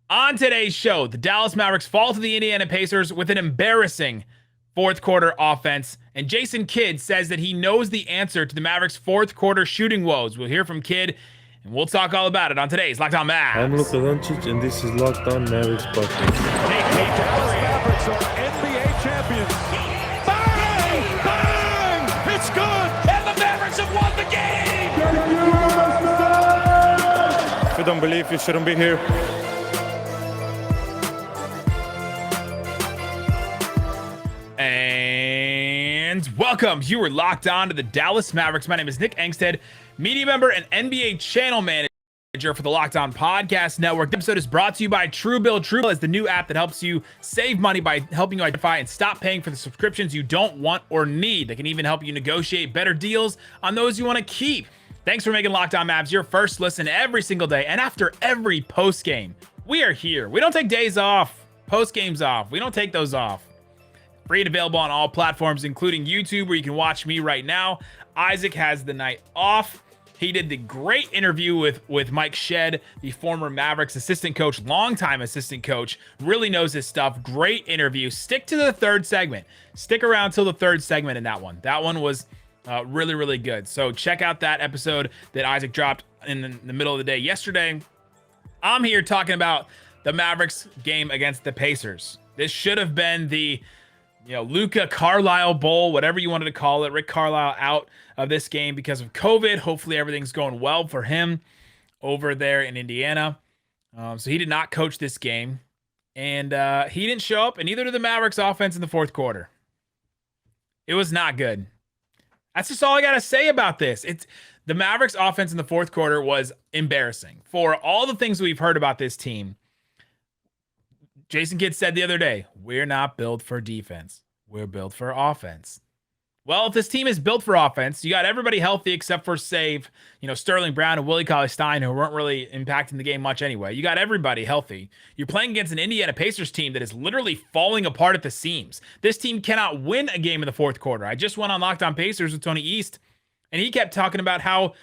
On today's show, the Dallas Mavericks fall to the Indiana Pacers with an embarrassing fourth quarter offense, and Jason Kidd says that he knows the answer to the Mavericks' fourth quarter shooting woes. We'll hear from Kidd, and we'll talk all about it on today's Locked On Mavs. I'm Luka Doncic, and this is Locked On Mavericks podcast. The Dallas Mavericks are NBA champions. Bang! Bang! It's good! And the Mavericks have won the game! If you don't believe, you shouldn't be here. And welcome. You are locked on to the Dallas Mavericks. My name is Nick Angstadt, media member and NBA channel manager for the Locked On Podcast Network. The episode is brought to you by Truebill. Truebill is the new app that helps you save money by helping you identify and stop paying for the subscriptions you don't want or need. They can even help you negotiate better deals on those you want to keep. Thanks for making Locked On Mavs your first listen every single day. And after every post game, we are here. We don't take days off, post games off. We don't take those off. Free and available on all platforms, including YouTube, where you can watch me right now. Isaac has the night off. He did the great interview with Mike Shed, the former Mavericks assistant coach, longtime assistant coach, really knows his stuff. Great interview. Stick to the third segment. Stick around till the third segment in that one. That one was really, really good. So check out that episode that Isaac dropped in the middle of the day yesterday. I'm here talking about the Mavericks game against the Pacers. This should have been the Luka Carlisle Bowl, whatever you wanted to call it. Rick Carlisle out of this game because of COVID. Hopefully everything's going well for him over there in Indiana. So he did not coach this game, and he didn't show up, and neither did the Mavericks offense in the fourth quarter. It was not good. That's just all I got to say about this. The Mavericks offense in the fourth quarter was embarrassing. For all the things we've heard about this team, Jason Kidd said the other day, we're not built for defense. We're built for offense. Well, if this team is built for offense, you got everybody healthy except for Sterling Brown and Willie Cauley-Stein, who weren't really impacting the game much anyway. You got everybody healthy. You're playing against an Indiana Pacers team that is literally falling apart at the seams. This team cannot win a game in the fourth quarter. I just went on Locked On Pacers with Tony East, and he kept talking about how,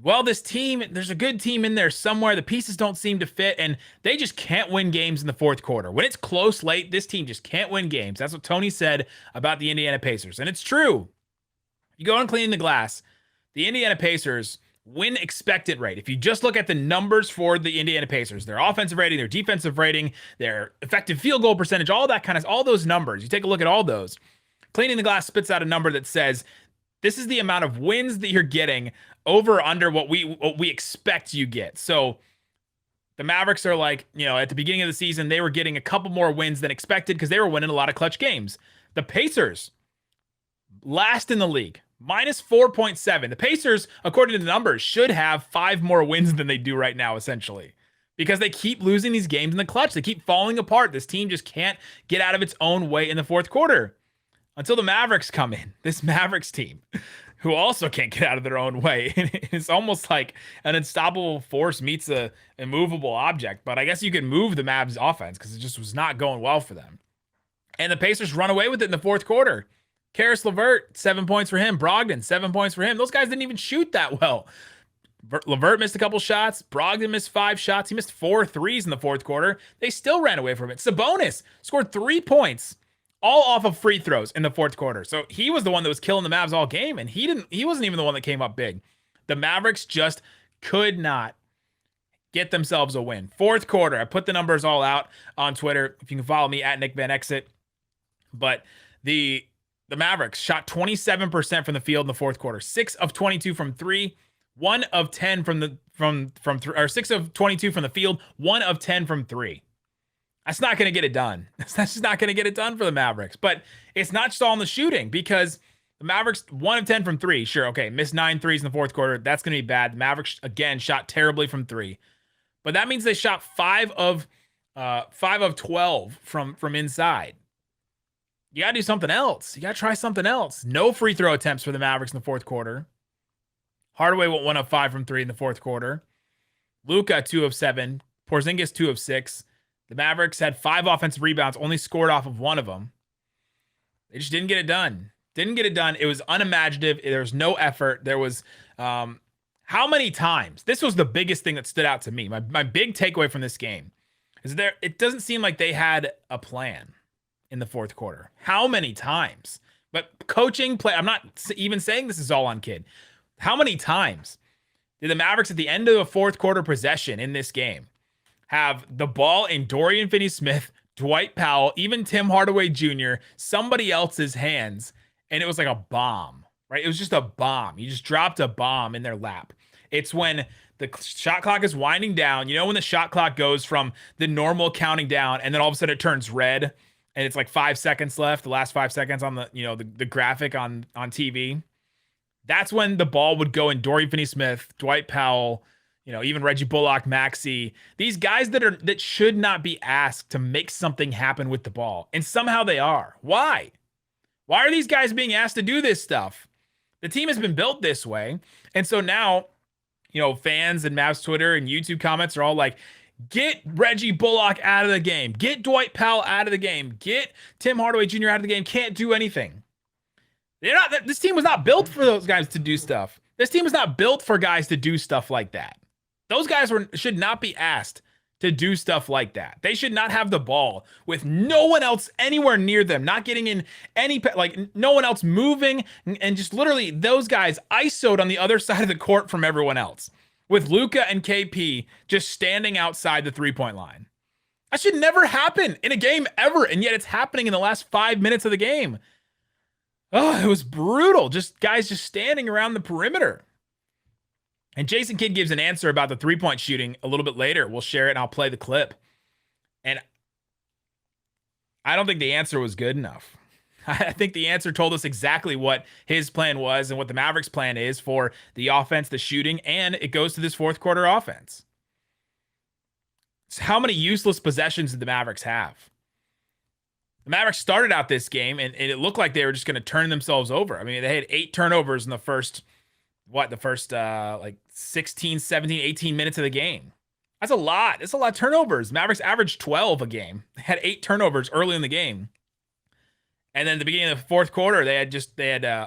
well, this team, there's a good team in there somewhere. The pieces don't seem to fit, and they just can't win games in the fourth quarter. When it's close late, this team just can't win games. That's what Tony said about the Indiana Pacers, and it's true. You go and clean the glass. The Indiana Pacers win expected rate. If you just look at the numbers for the Indiana Pacers, their offensive rating, their defensive rating, their effective field goal percentage, all those numbers, you take a look at all those. Cleaning the glass spits out a number that says, this is the amount of wins that you're getting over or under what we expect you get. So the Mavericks are like, at the beginning of the season, they were getting a couple more wins than expected because they were winning a lot of clutch games. The Pacers, last in the league, minus 4.7. The Pacers, according to the numbers, should have 5 more wins than they do right now, essentially, because they keep losing these games in the clutch. They keep falling apart. This team just can't get out of its own way in the fourth quarter. Until the Mavericks come in, this Mavericks team, who also can't get out of their own way. It's almost like an unstoppable force meets a immovable object. But I guess you could move the Mavs offense because it just was not going well for them. And the Pacers run away with it in the fourth quarter. Karis LeVert, 7 points for him. Brogdon, 7 points for him. Those guys didn't even shoot that well. LeVert missed a couple shots. Brogdon missed 5 shots. He missed 4 threes in the fourth quarter. They still ran away from it. Sabonis scored 3 points. All off of free throws in the fourth quarter. So he was the one that was killing the Mavs all game, and he wasn't even the one that came up big. The Mavericks just could not get themselves a win. Fourth quarter, I put the numbers all out on Twitter. If you can follow me at Nick Van Exit. But the Mavericks shot 27% from the field in the fourth quarter. 6 of 22 from 3, 1 of 10 or 6 of 22 from the field, 1 of 10 from 3. That's not going to get it done. That's just not going to get it done for the Mavericks. But it's not just all in the shooting, because the Mavericks, 1 of 10 from 3. Sure, okay, missed 9 threes in the fourth quarter. That's going to be bad. The Mavericks, again, shot terribly from 3. But that means they shot 5 of 12 from inside. You got to do something else. You got to try something else. No free throw attempts for the Mavericks in the fourth quarter. Hardaway went 1 of 5 from 3 in the fourth quarter. Luka, 2 of 7. Porzingis, 2 of 6. The Mavericks had 5 offensive rebounds, only scored off of 1 of them. They just didn't get it done. It was unimaginative. There was no effort. There was how many times? This was the biggest thing that stood out to me. My big takeaway from this game It doesn't seem like they had a plan in the fourth quarter. How many times? But coaching play, I'm not even saying this is all on Kidd. How many times did the Mavericks at the end of the fourth quarter possession in this game have the ball in Dorian Finney-Smith, Dwight Powell, even Tim Hardaway Jr., somebody else's hands, and it was like a bomb, right? It was just a bomb. You just dropped a bomb in their lap. It's when the shot clock is winding down. You know when the shot clock goes from the normal counting down, and then all of a sudden it turns red, and it's like 5 seconds left, the last 5 seconds on the graphic on TV. That's when the ball would go in Dorian Finney-Smith, Dwight Powell, even Reggie Bullock, Maxey, these guys that should not be asked to make something happen with the ball. And somehow they are. Why? Why are these guys being asked to do this stuff? The team has been built this way. And so now, fans and Mavs Twitter and YouTube comments are all like, get Reggie Bullock out of the game. Get Dwight Powell out of the game. Get Tim Hardaway Jr. out of the game. Can't do anything. This team was not built for those guys to do stuff. This team was not built for guys to do stuff like that. Those guys should not be asked to do stuff like that. They should not have the ball with no one else anywhere near them, not getting in no one else moving, and just literally those guys ISO'd on the other side of the court from everyone else, with Luka and KP just standing outside the three-point line. That should never happen in a game ever, and yet it's happening in the last 5 minutes of the game. Oh, it was brutal. Just guys just standing around the perimeter. And Jason Kidd gives an answer about the three-point shooting a little bit later. We'll share it, and I'll play the clip. And I don't think the answer was good enough. I think the answer told us exactly what his plan was and what the Mavericks' plan is for the offense, the shooting, and it goes to this fourth quarter offense. So how many useless possessions did the Mavericks have? The Mavericks started out this game, and it looked like they were just going to turn themselves over. I mean, they had 8 turnovers in the first 16, 17, 18 minutes of the game. That's a lot. It's a lot of turnovers. Mavericks averaged 12 a game. They had 8 turnovers early in the game. And then at the beginning of the fourth quarter, they had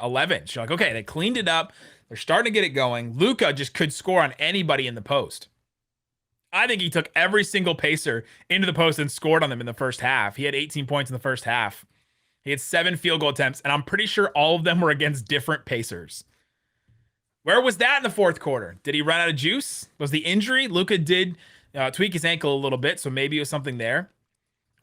11. So okay, they cleaned it up. They're starting to get it going. Luka just could score on anybody in the post. I think he took every single pacer into the post and scored on them in the first half. He had 18 points in the first half. He had 7 field goal attempts, and I'm pretty sure all of them were against different pacers. Where was that in the fourth quarter? Did he run out of juice? Was the injury? Luka did tweak his ankle a little bit, so maybe it was something there.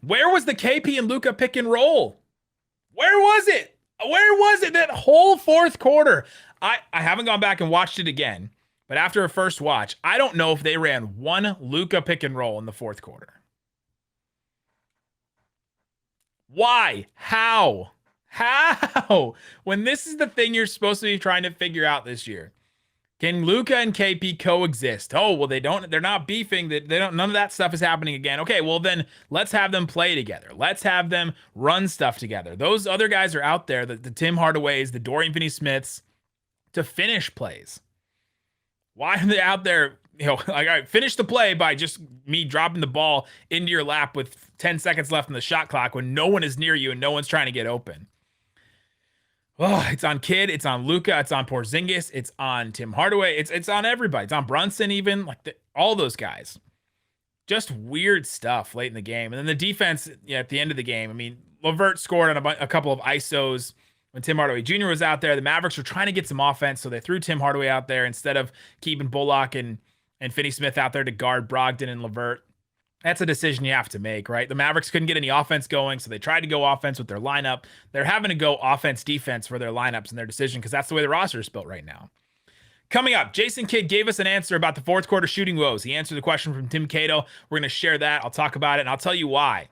Where was the KP and Luka pick and roll? Where was it? Where was it that whole fourth quarter? I haven't gone back and watched it again, but after a first watch, I don't know if they ran one Luka pick and roll in the fourth quarter. Why? How? When this is the thing you're supposed to be trying to figure out this year. Can Luka and KP coexist? Oh, well, they're not beefing. None of that stuff is happening again. Okay, well then let's have them play together. Let's have them run stuff together. Those other guys are out there, the Tim Hardaways, the Dorian Finney-Smiths, to finish plays. Why are they out there? All right, finish the play by just me dropping the ball into your lap with 10 seconds left in the shot clock when no one is near you and no one's trying to get open. Oh, it's on Kidd, it's on Luka, it's on Porzingis, it's on Tim Hardaway, it's on everybody. It's on Brunson even, all those guys. Just weird stuff late in the game. And then the defense at the end of the game, I mean, LeVert scored on a couple of ISOs when Tim Hardaway Jr. was out there. The Mavericks were trying to get some offense, so they threw Tim Hardaway out there instead of keeping Bullock and Finney-Smith out there to guard Brogdon and LeVert. That's a decision you have to make, right? The Mavericks couldn't get any offense going, so they tried to go offense with their lineup. They're having to go offense-defense for their lineups and their decision because that's the way the roster is built right now. Coming up, Jason Kidd gave us an answer about the fourth quarter shooting woes. He answered the question from Tim Cato. We're going to share that. I'll talk about it, and I'll tell you why.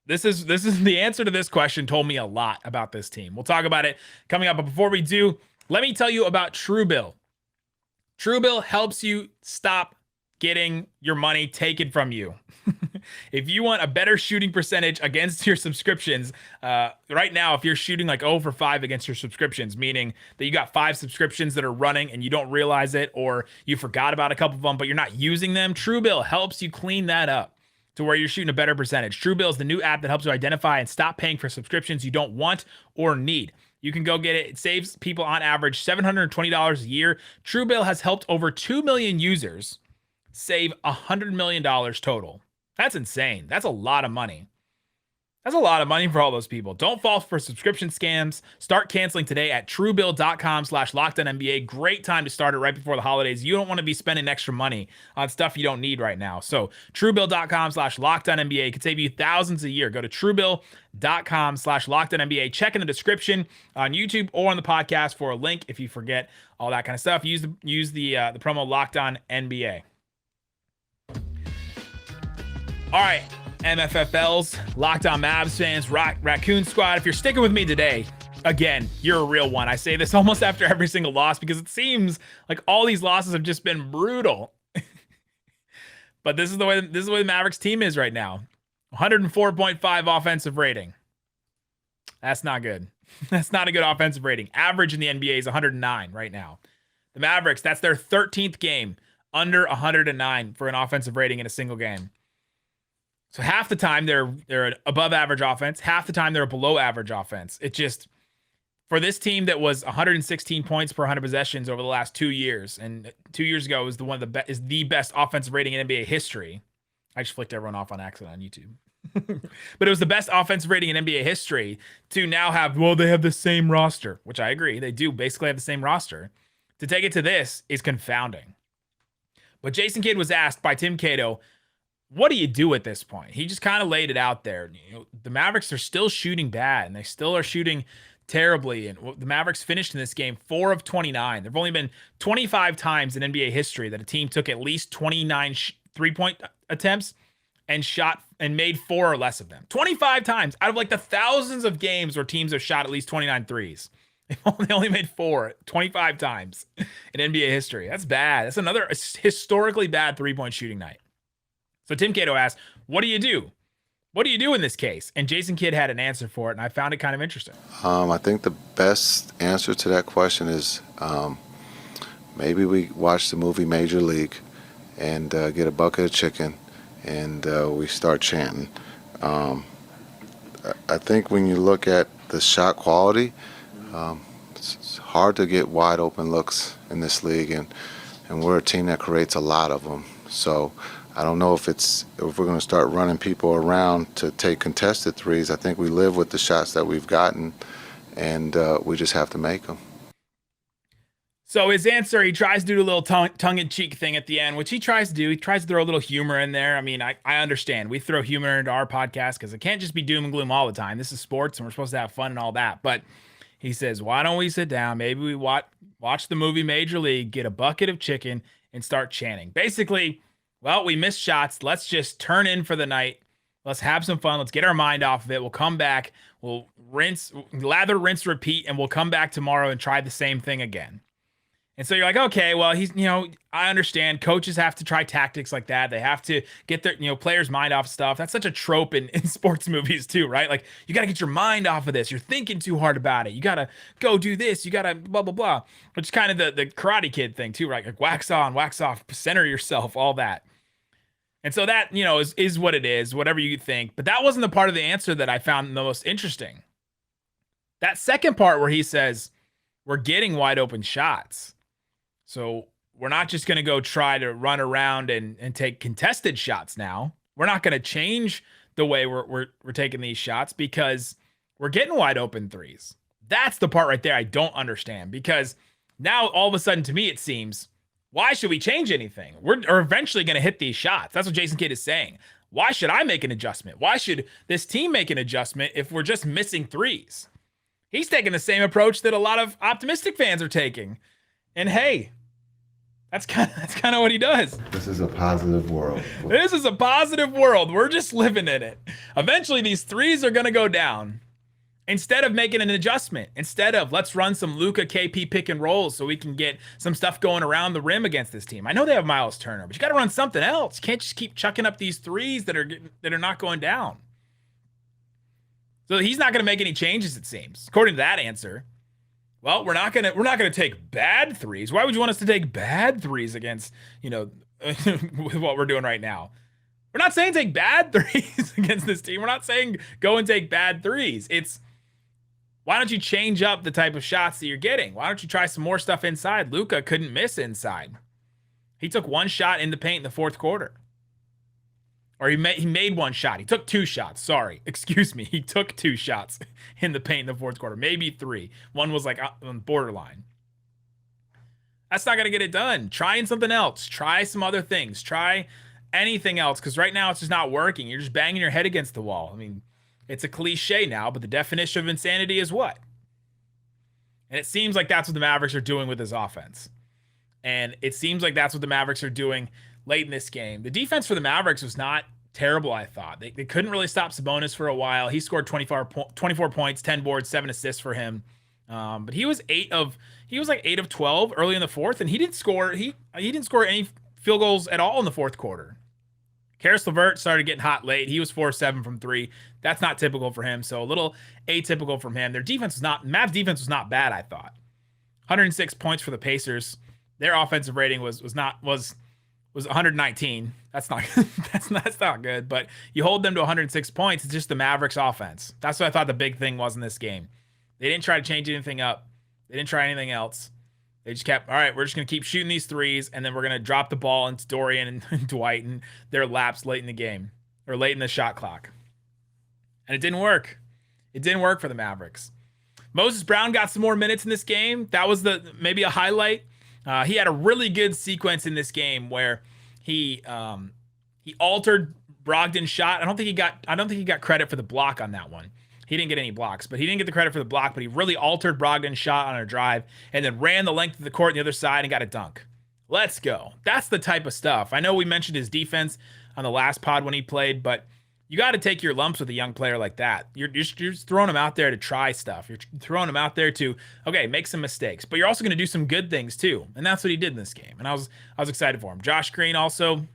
This is the answer to this question told me a lot about this team. We'll talk about it coming up, but before we do, let me tell you about Truebill. Truebill helps you stop getting your money taken from you. If you want a better shooting percentage against your subscriptions, right now, if you're shooting like 0 for 5 against your subscriptions, meaning that you got 5 subscriptions that are running and you don't realize it, or you forgot about a couple of them, but you're not using them, Truebill helps you clean that up to where you're shooting a better percentage. Truebill is the new app that helps you identify and stop paying for subscriptions you don't want or need. You can go get it. It saves people on average $720 a year. Truebill has helped over 2 million users save $100 million total. That's insane. That's a lot of money. That's a lot of money for all those people. Don't fall for subscription scams. Start canceling today at truebill.com/LockedOnNBA. Great time to start it right before the holidays. You don't want to be spending extra money on stuff you don't need right now. So truebill.com/LockedOnNBA could save you thousands a year. Go to truebill.com/LockedOnNBA. Check in the description on YouTube or on the podcast for a link if you forget all that kind of stuff. Use the promo LockedOnNBA. All right. MFFLs, Locked On Mavs fans, Raccoon Squad, if you're sticking with me today, again, you're a real one. I say this almost after every single loss because it seems like all these losses have just been brutal. But this is the way the Mavericks team is right now. 104.5 offensive rating. That's not good. That's not a good offensive rating. Average in the NBA is 109 right now. The Mavericks, that's their 13th game under 109 for an offensive rating in a single game. So half the time they're an above average offense, half the time they're a below average offense. It just, for this team that was 116 points per 100 possessions over the last 2 years, and 2 years ago was the best offensive rating in NBA history. I just flicked everyone off on accident on YouTube. But it was the best offensive rating in NBA history to now have, well, they have the same roster, which I agree. They do basically have the same roster. To take it to this is confounding. But Jason Kidd was asked by Tim Cato, what do you do at this point? He just kind of laid it out there. You know, the Mavericks are still shooting bad, and they still are shooting terribly. And the Mavericks finished in this game 4 of 29. There've only been 25 times in NBA history that a team took at least 29 3-point attempts and shot and made 4 or less of them. 25 times out of like the thousands of games where teams have shot at least 29 threes. They only made 4 25 times in NBA history. That's bad. That's another historically bad 3-point shooting night. So Tim Cato asked, what do you do? What do you do in this case? And Jason Kidd had an answer for it, and I found it kind of interesting. I think the best answer to that question is maybe we watch the movie Major League and get a bucket of chicken and we start chanting. I think when you look at the shot quality, it's hard to get wide open looks in this league, and we're a team that creates a lot of them. So I don't know if we're going to start running people around to take contested threes. I think we live with the shots that we've gotten, and we just have to make them. So his answer, he tries to do a little tongue-in-cheek thing at the end, which he tries to do. He tries to throw a little humor in there. I mean, I understand. We throw humor into our podcast because it can't just be doom and gloom all the time. This is sports, and we're supposed to have fun and all that. But he says, why don't we sit down? Maybe we watch the movie Major League, get a bucket of chicken, and start chanting. Basically, well, we missed shots. Let's just turn in for the night. Let's have some fun. Let's get our mind off of it. We'll come back. We'll lather, rinse, repeat, and we'll come back tomorrow and try the same thing again. And so you're like, okay, well, I understand. Coaches have to try tactics like that. They have to get their, players' mind off stuff. That's such a trope in sports movies too, right? Like, you got to get your mind off of this. You're thinking too hard about it. You got to go do this. You got to blah, blah, blah. Which is kind of the Karate Kid thing too, right? Like wax on, wax off, center yourself, all that. And so that, is what it is, whatever you think. But that wasn't the part of the answer that I found the most interesting. That second part where he says, we're getting wide open shots. So we're not just going to go try to run around and take contested shots now. We're not going to change the way we're taking these shots because we're getting wide open threes. That's the part right there I don't understand, because now all of a sudden to me it seems, why should we change anything? We're eventually going to hit these shots. That's what Jason Kidd is saying. Why should I make an adjustment? Why should this team make an adjustment if we're just missing threes? He's taking the same approach that a lot of optimistic fans are taking. And hey, that's kind of what he does. This is a positive world. This is a positive world. We're just living in it. Eventually, these threes are going to go down. Instead of making an adjustment, instead of let's run some Luka KP pick and rolls so we can get some stuff going around the rim against this team. I know they have Miles Turner, but you got to run something else. You can't just keep chucking up these threes that are not going down. So he's not going to make any changes, it seems, according to that answer. Well, we're not gonna take bad threes. Why would you want us to take bad threes against, with what we're doing right now? We're not saying take bad threes against this team. We're not saying go and take bad threes. It's, why don't you change up the type of shots that you're getting? Why don't you try some more stuff inside? Luka couldn't miss inside. He took one shot in the paint in the fourth quarter. Or he made one shot. He took 2 shots. Sorry. Excuse me. He took 2 shots in the paint in the fourth quarter. Maybe 3. One was like on borderline. That's not going to get it done. Trying something else. Try some other things. Try anything else, because right now it's just not working. You're just banging your head against the wall. I mean, it's a cliche now, but the definition of insanity is what? And it seems like that's what the Mavericks are doing with this offense. And it seems like that's what the Mavericks are doing late in this game. The defense for the Mavericks was not terrible, I thought. They couldn't really stop Sabonis for a while. He scored 24 points, 10 boards, 7 assists for him. But he was 8 of 12 early in the fourth, and he didn't score any field goals at all in the fourth quarter. Karis LeVert started getting hot late. He was 4 of 7 from 3. That's not typical for him, so a little atypical from him. Their defense was not Mavs defense was not bad, I thought. 106 points for the Pacers. Their offensive rating was 119. That's not that's not good, but you hold them to 106 points. It's just the Mavericks offense. That's what I thought the big thing was in this game. They didn't try to change anything up. They didn't try anything else. They just kept, all right, we're just going to keep shooting these threes, and then we're going to drop the ball into Dorian and Dwight and their laps late in the game, or late in the shot clock. And it didn't work. It didn't work for the Mavericks. Moses Brown got some more minutes in this game. That was maybe a highlight. He had a really good sequence in this game where he altered Brogdon's shot. I don't think he got credit for the block on that one. He didn't get any blocks, but he didn't get the credit for the block, but he really altered Brogdon's shot on a drive and then ran the length of the court on the other side and got a dunk. Let's go. That's the type of stuff. I know we mentioned his defense on the last pod when he played, but you got to take your lumps with a young player like that. You're just throwing him out there to try stuff. You're throwing him out there to, okay, make some mistakes, but you're also going to do some good things too. And that's what he did in this game. And I was excited for him. Josh Green also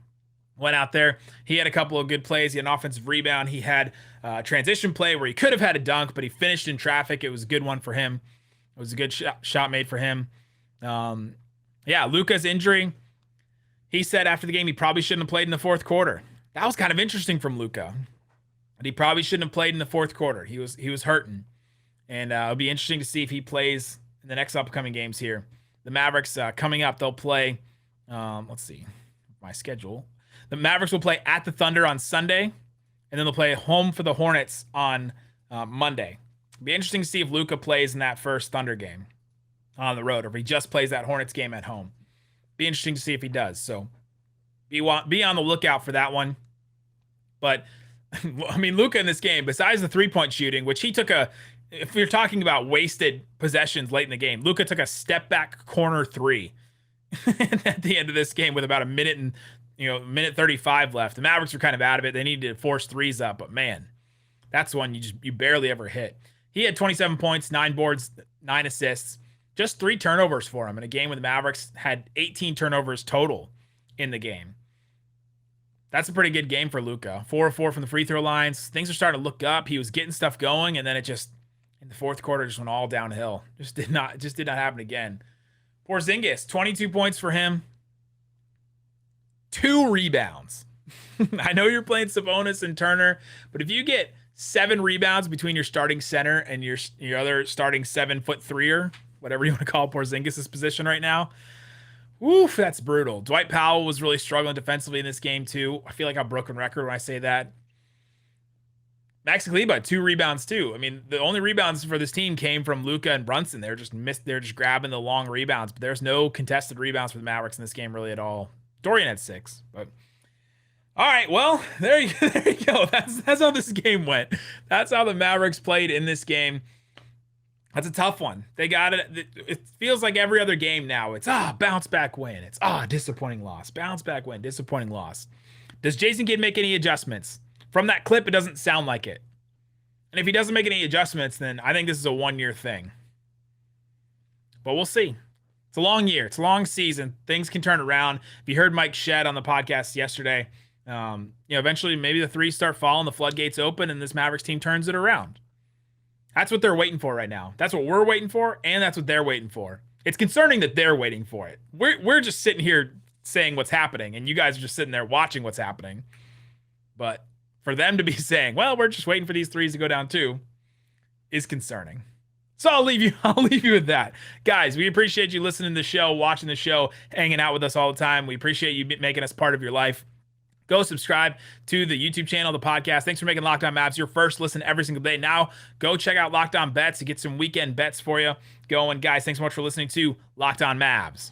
went out there. He had a couple of good plays. He had an offensive rebound. He had a transition play where he could have had a dunk, but he finished in traffic. It was a good one for him. It was a good shot made for him. Luka's injury. He said after the game he probably shouldn't have played in the fourth quarter. That was kind of interesting from Luka. But he probably shouldn't have played in the fourth quarter. He was hurting. And it'll be interesting to see if he plays in the next upcoming games here. The Mavericks coming up, they'll play, let's see, my schedule. The Mavericks will play at the Thunder on Sunday, and then they'll play home for the Hornets on Monday. It'll be interesting to see if Luka plays in that first Thunder game on the road, or if he just plays that Hornets game at home. Be interesting to see if he does. So be on the lookout for that one. But, I mean, Luka in this game, besides the three-point shooting, which he took if you're talking about wasted possessions late in the game, Luka took a step-back corner 3 at the end of this game with about a minute 35 left. The Mavericks were kind of out of it. They needed to force threes up, but man, that's one you barely ever hit. He had 27 points, 9 boards, 9 assists, just 3 turnovers for him in a game where the Mavericks had 18 turnovers total in the game. That's a pretty good game for Luka. 4 of 4 from the free throw lines. Things are starting to look up. He was getting stuff going, and then it just in the fourth quarter just went all downhill. Just did not happen again. Porzingis, 22 points for him. 2 rebounds. I know you're playing Sabonis and Turner, but if you get 7 rebounds between your starting center and your other starting 7'3", whatever you want to call Porzingis' position right now, oof, that's brutal. Dwight Powell was really struggling defensively in this game too. I feel like I'm a broken record when I say that. Maxi Kleber, 2 rebounds too. I mean, the only rebounds for this team came from Luka and Brunson. They're just grabbing the long rebounds, but there's no contested rebounds for the Mavericks in this game really at all. Dorian had 6, but all right. Well, there you go. That's how this game went. That's how the Mavericks played in this game. That's a tough one. They got it. It feels like every other game now. It's bounce back win. It's disappointing loss. Bounce back win. Disappointing loss. Does Jason Kidd make any adjustments? From that clip, it doesn't sound like it. And if he doesn't make any adjustments, then I think this is a 1-year thing. But we'll see. It's a long year. It's a long season. Things can turn around. If you heard Mike Shed on the podcast yesterday, eventually maybe the threes start falling, the floodgates open, and this Mavericks team turns it around. That's what they're waiting for right now. That's what we're waiting for, and that's what they're waiting for. It's concerning that they're waiting for it. We're just sitting here saying what's happening, and you guys are just sitting there watching what's happening. But for them to be saying, well, we're just waiting for these threes to go down too, is concerning. So I'll leave you. I'll leave you with that, guys. We appreciate you listening to the show, watching the show, hanging out with us all the time. We appreciate you making us part of your life. Go subscribe to the YouTube channel, the podcast. Thanks for making Locked On Mavs your first listen every single day. Now go check out Locked On Bets to get some weekend bets for you going, guys. Thanks so much for listening to Locked On Mavs.